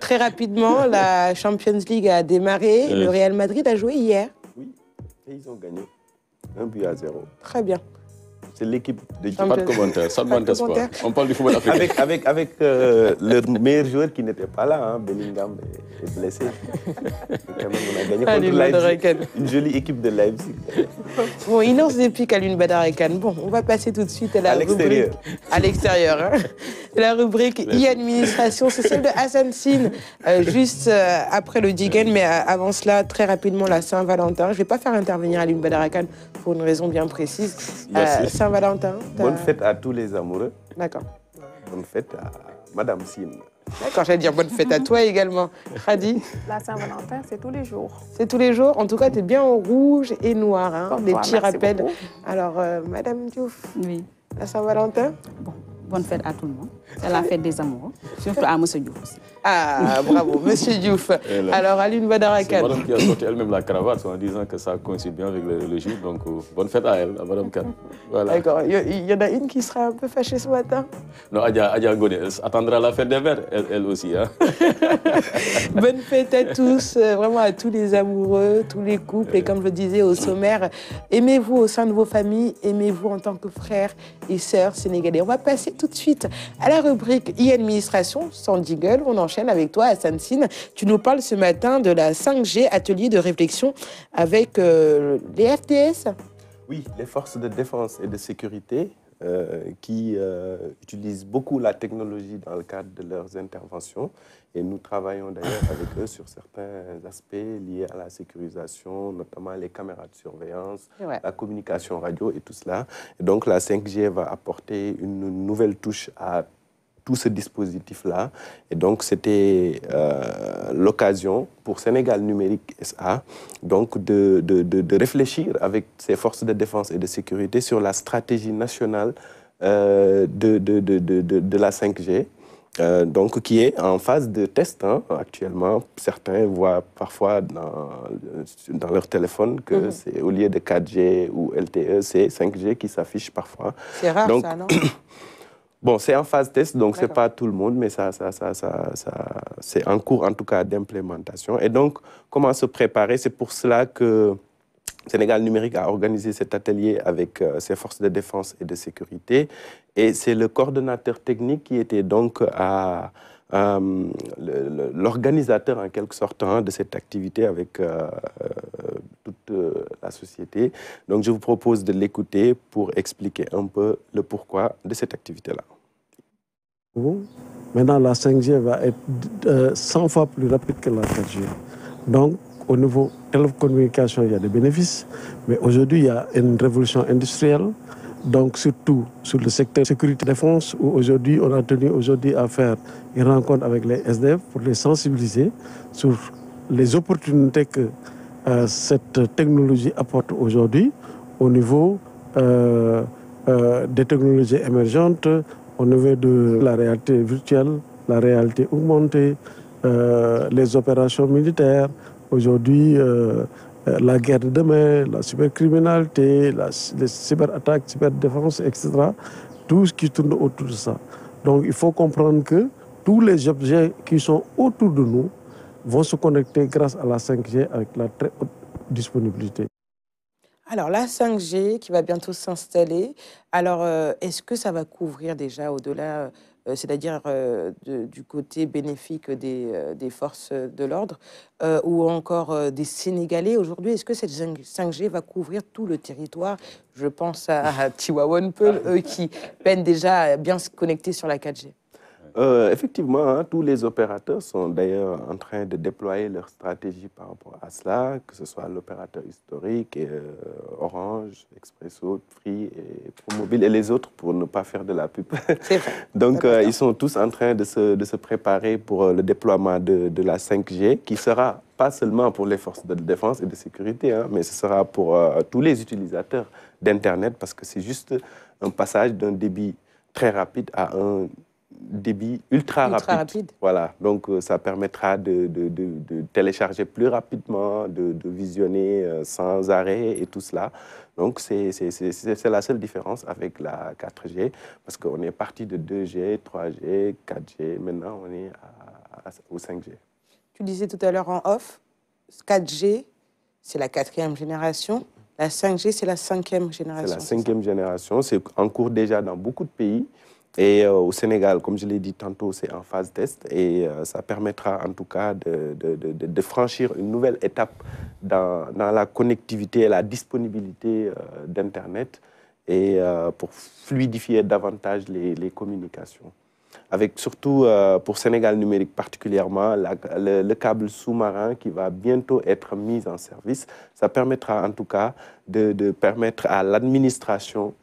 Très rapidement, la Champions League a démarré. Le Real Madrid a joué hier. Oui, et ils ont gagné 1-0. Très bien. C'est l'équipe de... Pas de commentaire, ça ne m'intéresse pas. On parle du football africain. Avec leur meilleur joueur qui n'était pas là, hein, Bellingham est blessé. Quand même, on a gagné contre Leipzig, une jolie équipe de Leipzig. Bon, il lance des pics à Alioune Badara Kane. Bon, on va passer tout de suite à la rubrique... À l'extérieur. Hein. La rubrique e-administration, c'est celle de Hassan Sine, juste après le Digen, mais avant cela, très rapidement, la Saint-Valentin. Je ne vais pas faire intervenir Alioune Badara Kane pour une raison bien précise. Saint-Valentin. Bonne fête à tous les amoureux. D'accord. Bonne fête à Madame Sine. D'accord, j'allais dire bonne fête à toi également. Khady. La Saint-Valentin, c'est tous les jours. C'est tous les jours. En tout cas, tu es bien en rouge et noir. Hein, des petits rappels. Beaucoup. Alors, Madame Diouf. Oui. La Saint-Valentin. Bon, bonne fête à tout le monde. C'est la fête des amoureux. Surtout à Monsieur Diouf aussi. Ah, bravo, Monsieur Diouf. Alors, Alioune Badara Kane. C'est Madame qui a sorti elle-même la cravate en disant que ça coïncide bien avec le jour. Donc, bonne fête à elle, à Madame Kane. Voilà. D'accord. Il y en a une qui sera un peu fâchée ce matin. Non, Adja Ngone, elle attendra la fête des verts, elle aussi. Hein. Bonne fête à tous, vraiment à tous les amoureux, tous les couples. Et comme je le disais au sommaire, aimez-vous au sein de vos familles, aimez-vous en tant que frères et sœurs sénégalais. On va passer tout de suite à la rubrique e-administration, sans jiggle. On enchaîne avec toi, Hassan Sine. Tu nous parles ce matin de la 5G, atelier de réflexion avec les FDS. Oui, les forces de défense et de sécurité qui utilisent beaucoup la technologie dans le cadre de leurs interventions. Et nous travaillons d'ailleurs avec eux sur certains aspects liés à la sécurisation, notamment les caméras de surveillance, la communication radio et tout cela. Et donc la 5G va apporter une nouvelle touche à tout ce dispositif-là. Et donc, c'était l'occasion pour Sénégal Numérique SA donc de réfléchir avec ses forces de défense et de sécurité sur la stratégie nationale de la 5G. Donc, qui est en phase de test actuellement. Certains voient parfois dans leur téléphone que c'est au lieu de 4G ou LTE, c'est 5G qui s'affiche parfois. C'est rare, donc, ça, non? Bon, c'est en phase test, donc ce n'est pas tout le monde, mais c'est en cours, en tout cas, d'implémentation. Et donc, comment se préparer? C'est pour cela que Sénégal Numérique a organisé cet atelier avec ses forces de défense et de sécurité. Et c'est le coordonnateur technique qui était donc l'organisateur, en quelque sorte, de cette activité avec toute la société. Donc, je vous propose de l'écouter pour expliquer un peu le pourquoi de cette activité-là. Maintenant, la 5G va être 100 fois plus rapide que la 4G. Donc, au niveau télécommunication, il y a des bénéfices. Mais aujourd'hui, il y a une révolution industrielle. Donc, surtout sur le secteur sécurité-défense, où aujourd'hui, on a tenu à faire une rencontre avec les SDF pour les sensibiliser sur les opportunités que cette technologie apporte aujourd'hui au niveau des technologies émergentes, au niveau de la réalité virtuelle, la réalité augmentée, les opérations militaires, aujourd'hui la guerre de demain, la cybercriminalité, les cyberattaques, cyberdéfense, etc. Tout ce qui tourne autour de ça. Donc il faut comprendre que tous les objets qui sont autour de nous vont se connecter grâce à la 5G avec la très haute disponibilité. Alors, la 5G qui va bientôt s'installer, alors est-ce que ça va couvrir déjà au-delà, c'est-à-dire du côté bénéfique des forces de l'ordre ou encore des Sénégalais aujourd'hui? Est-ce que cette 5G va couvrir tout le territoire? Je pense à Tivaouane-Peulh, eux qui peinent déjà à bien se connecter sur la 4G. Effectivement, tous les opérateurs sont d'ailleurs en train de déployer leur stratégie par rapport à cela, que ce soit l'opérateur historique, Orange, Expresso, Free, et Promobile et les autres pour ne pas faire de la pub. Donc ils sont tous en train de se préparer pour le déploiement de la 5G qui sera pas seulement pour les forces de défense et de sécurité, mais ce sera pour tous les utilisateurs d'Internet parce que c'est juste un passage d'un débit très rapide à un débit ultra rapide. Voilà, donc ça permettra de télécharger plus rapidement, de visionner sans arrêt et tout cela. Donc c'est la seule différence avec la 4G parce qu'on est parti de 2G, 3G, 4G, maintenant on est à au 5G. Tu disais tout à l'heure en off, 4G, c'est la 4e génération. La 5G, c'est la 5e génération. C'est la 5e génération. C'est en cours déjà dans beaucoup de pays. Et au Sénégal, comme je l'ai dit tantôt, c'est en phase test. Et ça permettra en tout cas de franchir une nouvelle étape dans la connectivité et la disponibilité d'Internet et pour fluidifier davantage les communications. Avec surtout, pour Sénégal numérique particulièrement, le câble sous-marin qui va bientôt être mis en service. Ça permettra en tout cas de permettre à l'administration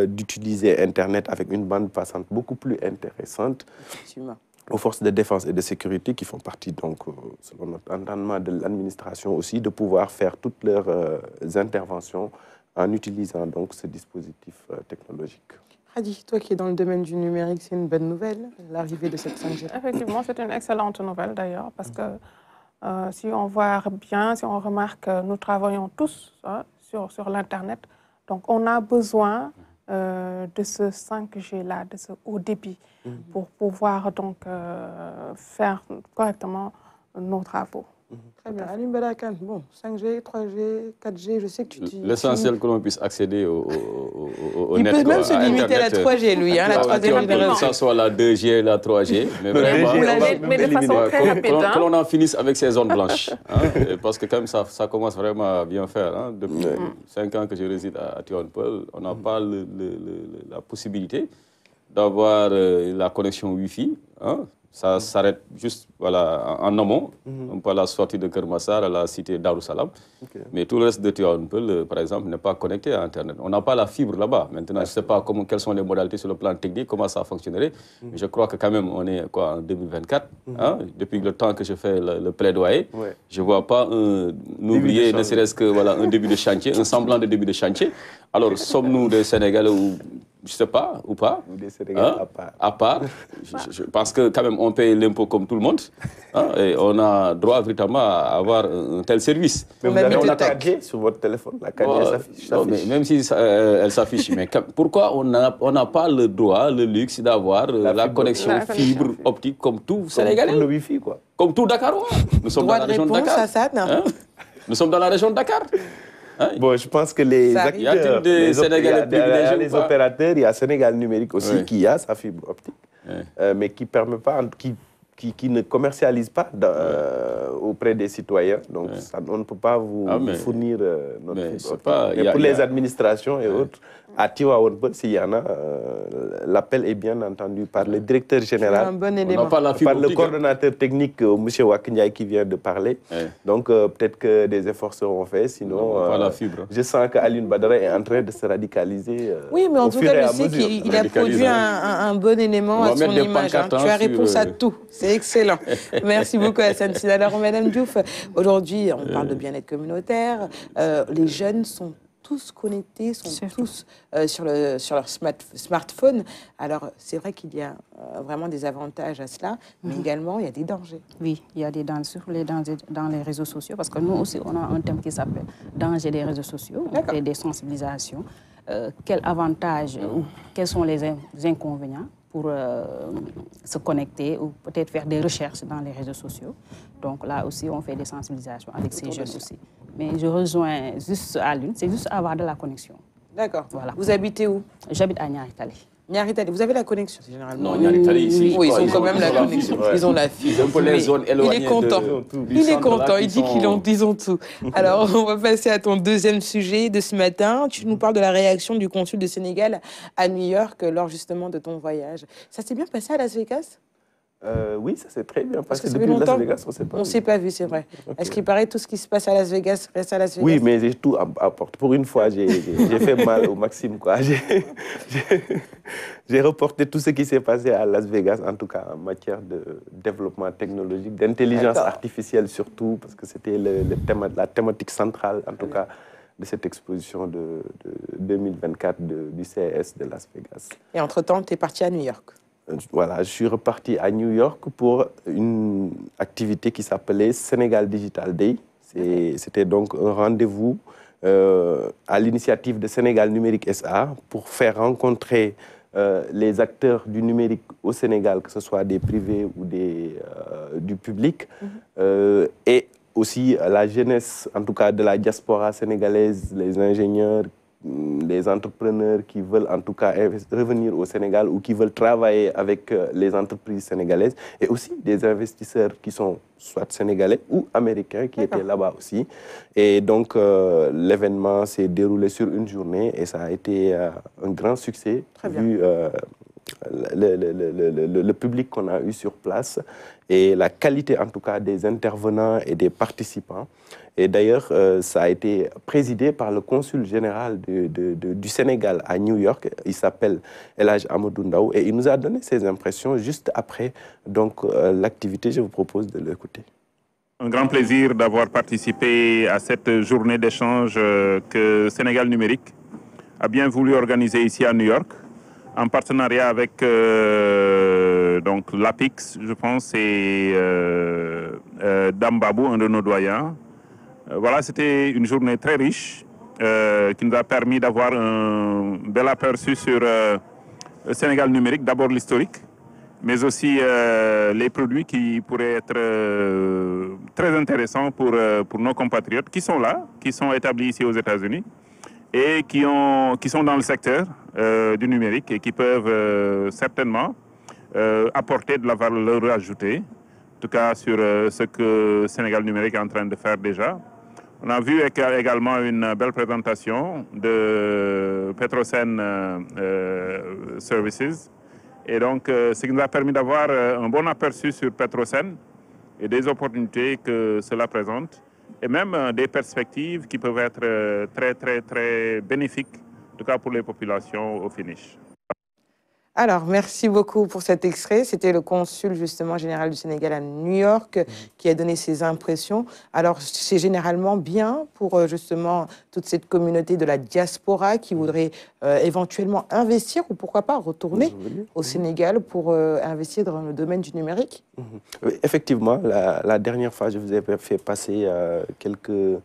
d'utiliser Internet avec une bande passante beaucoup plus intéressante aux forces de défense et de sécurité qui font partie, donc, selon notre entendement, de l'administration aussi, de pouvoir faire toutes leurs interventions en utilisant donc ce dispositif technologique. Hadi, toi qui es dans le domaine du numérique, c'est une bonne nouvelle, l'arrivée de cette 5G? Effectivement, c'est une excellente nouvelle d'ailleurs, parce que si on voit bien, si on remarque, nous travaillons tous sur l'Internet, donc on a besoin de ce 5G-là, de ce haut débit, pour pouvoir donc faire correctement nos travaux. Très bien. Alim Balakan, bon, 5G, 3G, 4G, je sais que tu dis... L'essentiel que l'on puisse accéder au net. Il peut même se limiter à la 3G, lui, hein, la 3e génération. Que ce soit la 2G, la 3G, mais vraiment... Mais de façon très rapide. Que l'on en finisse avec ces zones blanches. Parce que quand même, ça commence vraiment à bien faire. Hein. Depuis 5 ans que je réside à Tivaouane-Peulh, on n'a pas la possibilité d'avoir la connexion Wi-Fi. Hein. Ça s'arrête juste voilà, en amont, un peu à la sortie de Kermassar, à la cité Darussalam. Mais tout le reste de Tivaouane-Peulh, par exemple, n'est pas connecté à Internet. On n'a pas la fibre là-bas. Maintenant, je ne sais pas quelles sont les modalités sur le plan technique, comment ça fonctionnerait. Mais je crois que quand même, on est quoi, en 2024. Hein, depuis le temps que je fais le plaidoyer, je ne vois pas un ouvrier, ne serait-ce que voilà, un début de chantier, un semblant de début de chantier. Alors, sommes-nous des Sénégalais ou... Je ne sais pas, ou pas. Des Sénégalais à part. Je pense que quand même, on paye l'impôt comme tout le monde. Hein, et on a droit véritablement à avoir un tel service. Mais vous avez la 4G sur votre téléphone. La 4G s'affiche. Même si elle s'affiche. Mais pourquoi on n'a pas le droit, le luxe d'avoir la connexion fibre optique comme tout Sénégalais? Comme le Wi-Fi, quoi. Comme tout Dakarois. Nous sommes dans la région de Dakar. Hein? Nous sommes dans la région de Dakar. Bon, je pense que les acteurs, les opérateurs, il y a Sénégal numérique aussi qui a sa fibre optique, mais qui permet pas, qui ne commercialise pas auprès des citoyens. Donc, on ne peut pas vous fournir notre fibre optique. Mais pour les administrations et autres, à Tivaouane-Peulh, s'il y en a, l'appel est bien entendu par le directeur général, un bon élément. par le coordonnateur technique, M. Wakindiaï, qui vient de parler. Donc, peut-être que des efforts seront faits. Sinon, je sens qu'Aline Badara est en train de se radicaliser. Oui, mais en tout cas, je sais qu'il a produit un bon élément à son image. Hein. Tu as réponse à tout. C'est excellent. Merci beaucoup, Hassan Sine. Alors, Madame Diouf, aujourd'hui, on parle de bien-être communautaire. Les jeunes sont tous connectés, sont tous sur leur smartphone. Alors, c'est vrai qu'il y a vraiment des avantages à cela, mais également, il y a des dangers. Oui, il y a des dangers, les dangers dans les réseaux sociaux, parce que nous aussi, on a un thème qui s'appelle « Danger des réseaux sociaux ». On fait des sensibilisations. Quels avantages ou quels sont les inconvénients pour se connecter ou peut-être faire des recherches dans les réseaux sociaux. Donc là aussi, on fait des sensibilisations avec ces jeunes aussi. Mais je rejoins juste à l'une, c'est juste avoir de la connexion. D'accord. Voilà. Vous habitez où? J'habite à Niaritali. Niaritali, vous avez la connexion généralement? Non, Niaritali ici. Oui, ils ont quand même la connexion. Ils ont la fibre. Un peu les zones éloignées. Il est content. Il est content. Il dit qu'ils ont tout. Alors, on va passer à ton deuxième sujet de ce matin. Tu nous parles de la réaction du consul de Sénégal à New York lors justement de ton voyage. Ça s'est bien passé à Las Vegas? Oui, ça s'est très bien passé. Parce que depuis Las Vegas, on ne s'est pas vu, c'est vrai. Okay. Est-ce qu'il paraît tout ce qui se passe à Las Vegas reste à Las Vegas? Oui, mais j'ai tout apporté. Pour une fois, j'ai fait mal au Maxime, quoi. J'ai reporté tout ce qui s'est passé à Las Vegas, en tout cas en matière de développement technologique, d'intelligence artificielle surtout, parce que c'était la thématique centrale, en tout cas, de cette exposition de 2024 du CES de Las Vegas. Et entre-temps, tu es parti à New York? Voilà, je suis reparti à New York pour une activité qui s'appelait Sénégal Digital Day. C'était donc un rendez-vous à l'initiative de Sénégal Numérique SA pour faire rencontrer les acteurs du numérique au Sénégal, que ce soit des privés ou du public, et aussi la jeunesse, en tout cas de la diaspora sénégalaise, les ingénieurs, les entrepreneurs qui veulent en tout cas revenir au Sénégal ou qui veulent travailler avec les entreprises sénégalaises, et aussi des investisseurs qui sont soit sénégalais ou américains qui étaient là-bas aussi. Et donc l'événement s'est déroulé sur une journée et ça a été un grand succès vu le public qu'on a eu sur place et la qualité en tout cas des intervenants et des participants. Et d'ailleurs, ça a été présidé par le consul général du Sénégal à New York. Il s'appelle El Hadj Amadou Ndaw et il nous a donné ses impressions juste après l'activité. Je vous propose de l'écouter. Un grand plaisir d'avoir participé à cette journée d'échange que Sénégal Numérique a bien voulu organiser ici à New York, en partenariat avec donc l'APIX, je pense, et Dame Babou, un de nos doyens. Voilà, c'était une journée très riche qui nous a permis d'avoir un bel aperçu sur le Sénégal numérique, d'abord l'historique, mais aussi les produits qui pourraient être très intéressants pour nos compatriotes qui sont là, qui sont établis ici aux États-Unis et qui sont dans le secteur du numérique et qui peuvent certainement apporter de la valeur ajoutée, en tout cas sur ce que Sénégal numérique est en train de faire déjà. On a vu également une belle présentation de Petrosen Services. Et donc, ce qui nous a permis d'avoir un bon aperçu sur Petrosen et des opportunités que cela présente. Et même des perspectives qui peuvent être très bénéfiques, en tout cas pour les populations au finish. Alors, merci beaucoup pour cet extrait. C'était le consul justement général du Sénégal à New York qui a donné ses impressions. Alors, c'est généralement bien pour justement toute cette communauté de la diaspora qui voudrait éventuellement investir ou pourquoi pas retourner au Sénégal pour investir dans le domaine du numérique. Oui, effectivement, la dernière fois, je vous ai fait passer quelques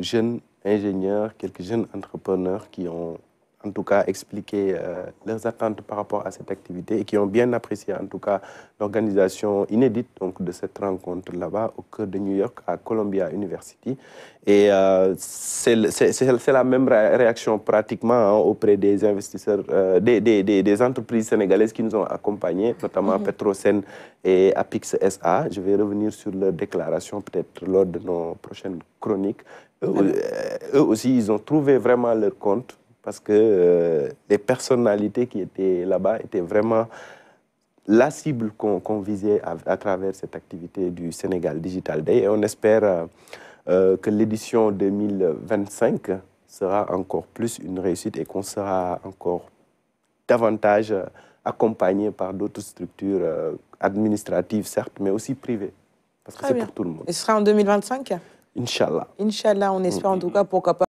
jeunes ingénieurs, quelques jeunes entrepreneurs qui ont en tout cas expliquer leurs attentes par rapport à cette activité et qui ont bien apprécié en tout cas l'organisation inédite donc, de cette rencontre là-bas au cœur de New York à Columbia University. Et c'est la même réaction pratiquement hein, auprès des investisseurs, des entreprises sénégalaises qui nous ont accompagnés, notamment Petrosen et Apix SA. Je vais revenir sur leur déclaration peut-être lors de nos prochaines chroniques. Eux aussi, ils ont trouvé vraiment leur compte parce que les personnalités qui étaient là-bas étaient vraiment la cible qu'on visait à travers cette activité du Sénégal Digital Day. Et on espère que l'édition 2025 sera encore plus une réussite et qu'on sera encore davantage accompagné par d'autres structures administratives, certes, mais aussi privées. Parce que c'est pour tout le monde. Et ce sera en 2025 ? Inch'Allah. Inch'Allah, on espère en tout cas pourquoi pas.